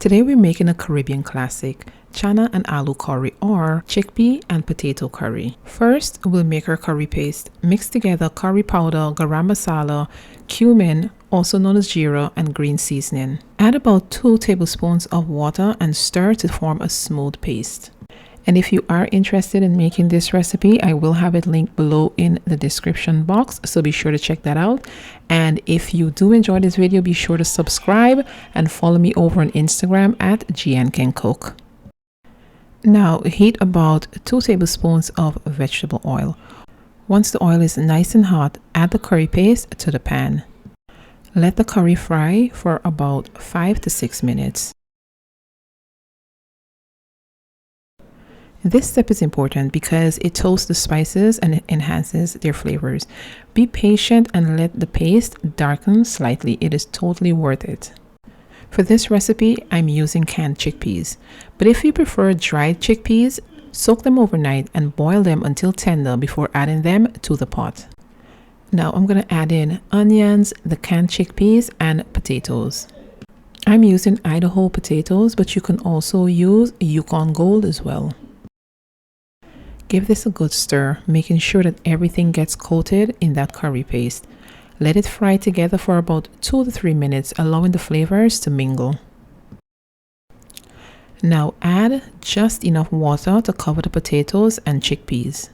Today we're making a Caribbean classic, chana and aloo curry or chickpea and potato curry. First, we'll make our curry paste. Mix together curry powder, garam masala, cumin, also known as jeera, and green seasoning. Add about 2 tablespoons of water and stir to form a smooth paste. And if you are interested in making this recipe, I will have it linked below in the description box, so be sure to check that out. And if you do enjoy this video, be sure to subscribe and follow me over on Instagram at GNCanCook. Now heat about 2 tablespoons of vegetable oil. Once the oil is nice and hot, add the curry paste to the pan. Let the curry fry for about 5 to 6 minutes. This step is important because it toasts the spices and it enhances their flavors. Be patient and let the paste darken slightly. It is totally worth it. For this recipe, I'm using canned chickpeas. But if you prefer dried chickpeas, soak them overnight and boil them until tender before adding them to the pot. Now I'm going to add in onions, the canned chickpeas, and potatoes. I'm using Idaho potatoes, but you can also use Yukon Gold as well. Give this a good stir, making sure that everything gets coated in that curry paste. Let it fry together for about 2 to 3 minutes, allowing the flavors to mingle. Now add just enough water to cover the potatoes and chickpeas.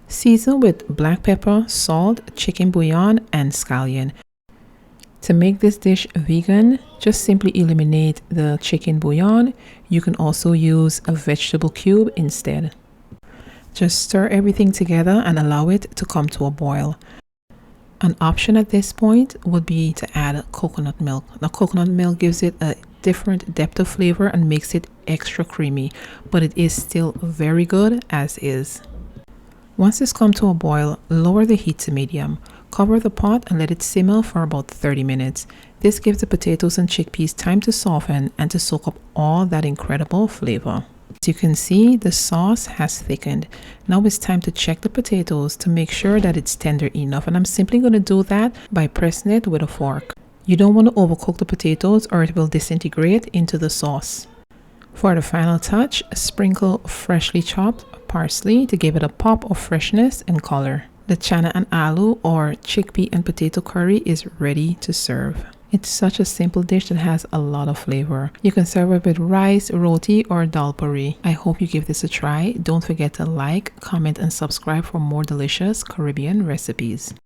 Season with black pepper, salt, chicken bouillon, and scallion. To make this dish vegan, just simply eliminate the chicken bouillon. You can also use a vegetable cube instead. Just stir everything together and allow it to come to a boil. An option at this point would be to add coconut milk. Now coconut milk gives it a different depth of flavor and makes it extra creamy, but it is still very good as is. Once it's come to a boil, lower the heat to medium. Cover the pot and let it simmer for about 30 minutes. This gives the potatoes and chickpeas time to soften and to soak up all that incredible flavor. As you can see, the sauce has thickened. Now it's time to check the potatoes to make sure that it's tender enough, and I'm simply going to do that by pressing it with a fork. You don't want to overcook the potatoes or it will disintegrate into the sauce. For the final touch, sprinkle freshly chopped parsley to give it a pop of freshness and color. The chana and aloo or chickpea and potato curry is ready to serve. It's such a simple dish that has a lot of flavor. You can serve it with rice, roti, or dal puri. I hope you give this a try. Don't forget to like, comment, and subscribe for more delicious Caribbean recipes.